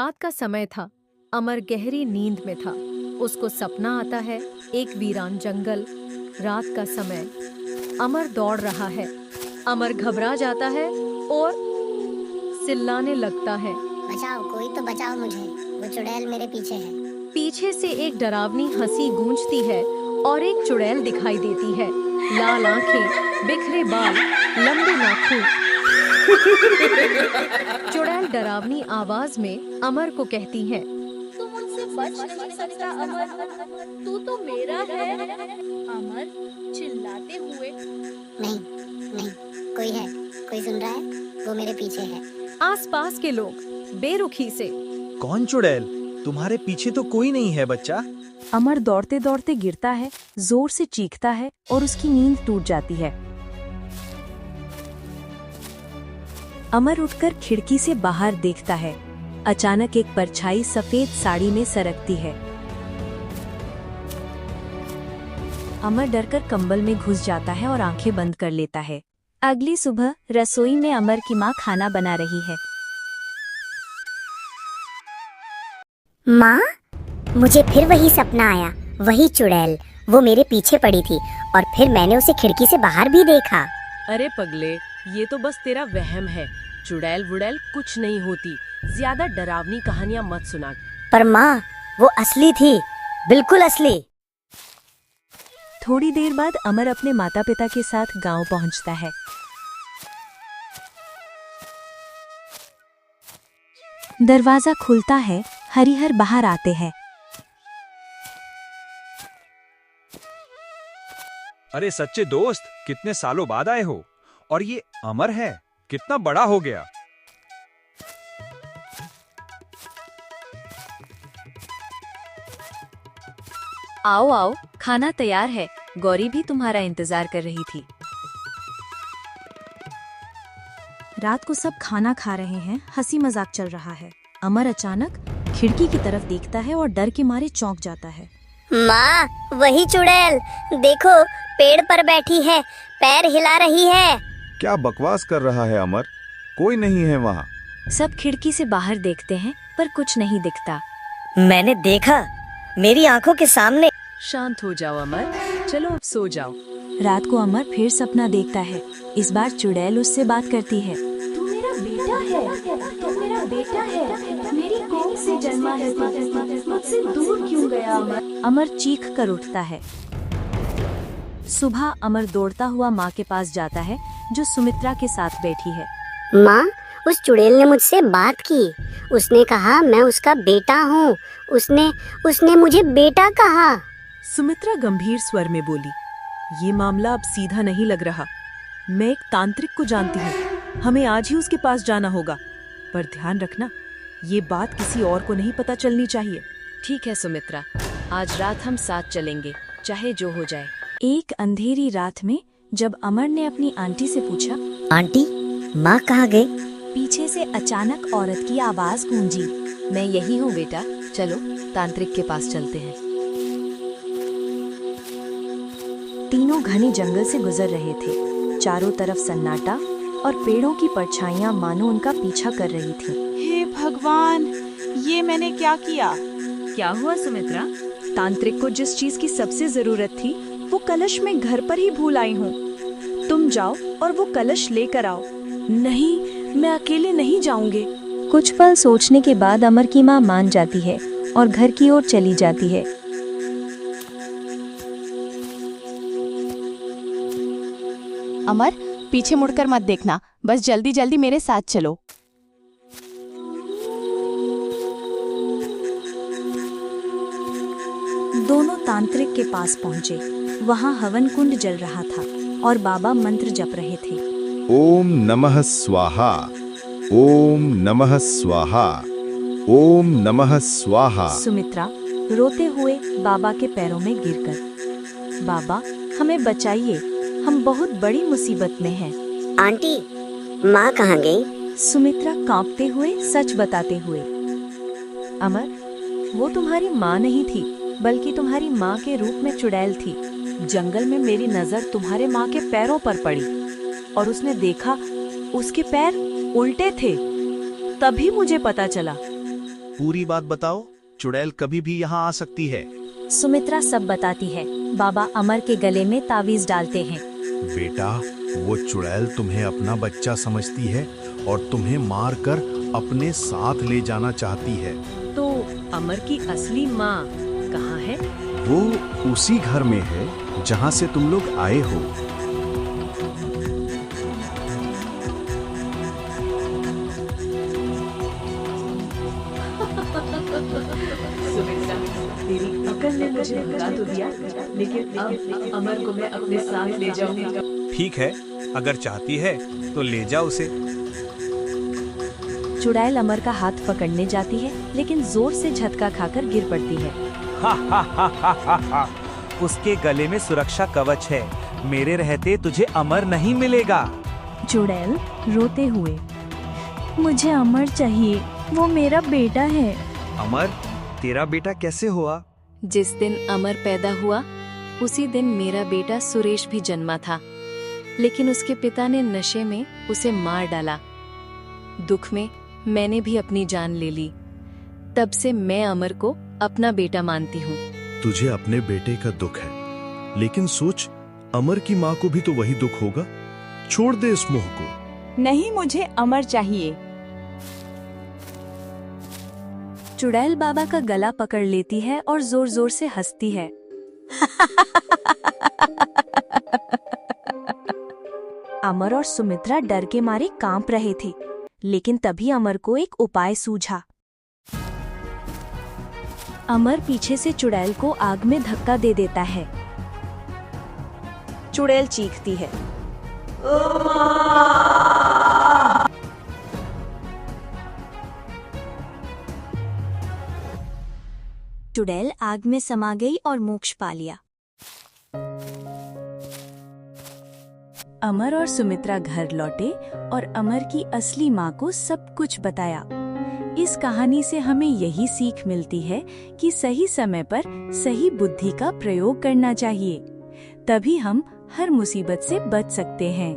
रात का समय था। अमर गहरी नींद में था। उसको सपना आता है, एक वीरान जंगल, रात का समय। अमर दौड़ रहा है। अमर घबरा जाता है और चिल्लाने लगता है, बचाओ, कोई तो बचाओ मुझे, वो चुड़ैल मेरे पीछे है। पीछे से एक डरावनी हंसी गूंजती है और एक चुड़ैल दिखाई देती है। लाल आंखें, बिखरे बाल, लंबे नाखून। चुड़ैल डरावनी आवाज में अमर को कहती है, तू मुझसे बच नहीं सकता अमर, तू तो मेरा है। अमर चिल्लाते हुए, नहीं नहीं, कोई है, कोई सुन रहा है, वो मेरे पीछे है। आसपास के लोग बेरुखी से, कौन चुड़ैल? तुम्हारे पीछे तो कोई नहीं है बच्चा। अमर दौड़ते दौड़ते गिरता है, जोर से चीखता है और उसकी नींद टूट जाती है। अमर उठकर खिड़की से बाहर देखता है। अचानक एक परछाई सफेद साड़ी में सरकती है। अमर डरकर कंबल में घुस जाता है और आंखें बंद कर लेता है। अगली सुबह रसोई में अमर की माँ खाना बना रही है। माँ, मुझे फिर वही सपना आया, वही चुड़ैल, वो मेरे पीछे पड़ी थी और फिर मैंने उसे खिड़की से बाहर भी देखा। अरे पगले, ये तो बस तेरा वहम है। चुड़ैल वुड़ैल कुछ नहीं होती। ज्यादा डरावनी कहानियां मत सुना। पर माँ, वो असली थी, बिल्कुल असली। थोड़ी देर बाद अमर अपने माता पिता के साथ गांव पहुंचता है। दरवाजा खुलता है, हरिहर बाहर आते हैं। अरे सच्चे दोस्त, कितने सालों बाद आए हो। और ये अमर है, कितना बड़ा हो गया। आओ आओ, खाना तैयार है। गौरी भी तुम्हारा इंतजार कर रही थी। रात को सब खाना खा रहे हैं, हंसी मजाक चल रहा है। अमर अचानक खिड़की की तरफ देखता है और डर के मारे चौंक जाता है। माँ, वही चुड़ैल, देखो, पेड़ पर बैठी है, पैर हिला रही है। क्या बकवास कर रहा है अमर? कोई नहीं है वहाँ। सब खिड़की से बाहर देखते हैं पर कुछ नहीं दिखता। मैंने देखा, मेरी आंखों के सामने। शांत हो जाओ अमर, चलो अब सो जाओ। रात को अमर फिर सपना देखता है। इस बार चुड़ैल उससे बात करती है। तू मेरा बेटा है, तू मेरा बेटा है, मेरी कोख से जन्मा है, मुझसे दूर क्यों गया अमर? अमर चीख कर उठता है। सुबह अमर दौड़ता हुआ माँ के पास जाता है, जो सुमित्रा के साथ बैठी है। माँ, उस चुड़ैल ने मुझसे बात की। उसने कहा मैं उसका बेटा हूँ। उसने मुझे बेटा कहा। सुमित्रा गंभीर स्वर में बोली, ये मामला अब सीधा नहीं लग रहा। मैं एक तांत्रिक को जानती हूँ, हमें आज ही उसके पास जाना होगा। पर ध्यान रखना, ये बात किसी और को नहीं पता चलनी चाहिए। ठीक है सुमित्रा, आज रात हम साथ चलेंगे, चाहे जो हो जाए। एक अंधेरी रात में जब अमर ने अपनी आंटी से पूछा, आंटी, माँ कहाँ गई? पीछे से अचानक औरत की आवाज गूंजी, मैं यही हूँ बेटा, चलो तांत्रिक के पास चलते हैं। तीनों घने जंगल से गुजर रहे थे। चारों तरफ सन्नाटा और पेड़ों की परछाइयां मानो उनका पीछा कर रही थीं। हे भगवान, ये मैंने क्या किया? क्या हुआ सुमित्रा? तांत्रिक को जिस चीज की सबसे जरूरत थी वो कलश में घर पर ही भूल आई हूँ। तुम जाओ और वो कलश लेकर आओ। नहीं, मैं अकेले नहीं जाऊंगी। कुछ पल सोचने के बाद अमर की माँ मान जाती है और घर की ओर चली जाती है। अमर, पीछे मुड़कर मत देखना, बस जल्दी जल्दी मेरे साथ चलो। दोनों तांत्रिक के पास पहुँचे। वहाँ हवन कुंड जल रहा था और बाबा मंत्र जप रहे थे। ओम नमः स्वाहा, ओम नमः स्वाहा, ओम नमः स्वाहा। सुमित्रा रोते हुए बाबा के पैरों में गिरकर, बाबा हमें बचाइए, हम बहुत बड़ी मुसीबत में हैं। आंटी, माँ कहाँ गई? सुमित्रा कांपते हुए सच बताते हुए, अमर, वो तुम्हारी माँ नहीं थी, बल्कि तुम्हारी माँ के रूप में चुड़ैल थी। जंगल में मेरी नजर तुम्हारे माँ के पैरों पर पड़ी और उसने देखा उसके पैर उल्टे थे। तभी मुझे पता चला पूरी बात बताओ, चुड़ैल कभी भी यहाँ आ सकती है। सुमित्रा सब बताती है। बाबा अमर के गले में तावीज डालते हैं। बेटा, वो चुड़ैल तुम्हें अपना बच्चा समझती है और तुम्हें मारकर अपने साथ ले जाना चाहती है। तो अमर की असली माँ कहाँ है? वो उसी घर में है जहाँ से तुम लोग आए हो। सुमित्रा, तेरी अकल ने मुझे भगा तो दिया, लेकिन अब अमर को मैं अपने साथ ले जाऊंगा। ठीक है, अगर चाहती है तो ले जा उसे। चुड़ैल अमर का हाथ पकड़ने जाती है, लेकिन जोर से झटका खाकर गिर पड़ती है। उसके गले में सुरक्षा कवच है, मेरे रहते तुझे अमर नहीं मिलेगा। चुड़ैल रोते हुए, मुझे अमर चाहिए, वो मेरा बेटा है। अमर, तेरा बेटा कैसे हुआ? जिस दिन अमर पैदा हुआ उसी दिन मेरा बेटा सुरेश भी जन्मा था, लेकिन उसके पिता ने नशे में उसे मार डाला। दुख में मैंने भी अपनी जान ले ली। तब से मैं अमर को अपना बेटा मानती हूँ। तुझे अपने बेटे का दुख है, लेकिन सोच, अमर की माँ को भी तो वही दुख होगा। छोड़ दे इस मोह को। नहीं, मुझे अमर चाहिए। चुड़ैल बाबा का गला पकड़ लेती है और जोर जोर से हंसती है। अमर और सुमित्रा डर के मारे कांप रहे थे, लेकिन तभी अमर को एक उपाय सूझा। अमर पीछे से चुड़ैल को आग में धक्का दे देता है। चुड़ैल चीखती है। चुड़ैल आग में समा गई और मोक्ष पा लिया। अमर और सुमित्रा घर लौटे और अमर की असली माँ को सब कुछ बताया। इस कहानी से हमें यही सीख मिलती है कि सही समय पर सही बुद्धि का प्रयोग करना चाहिए, तभी हम हर मुसीबत से बच सकते हैं।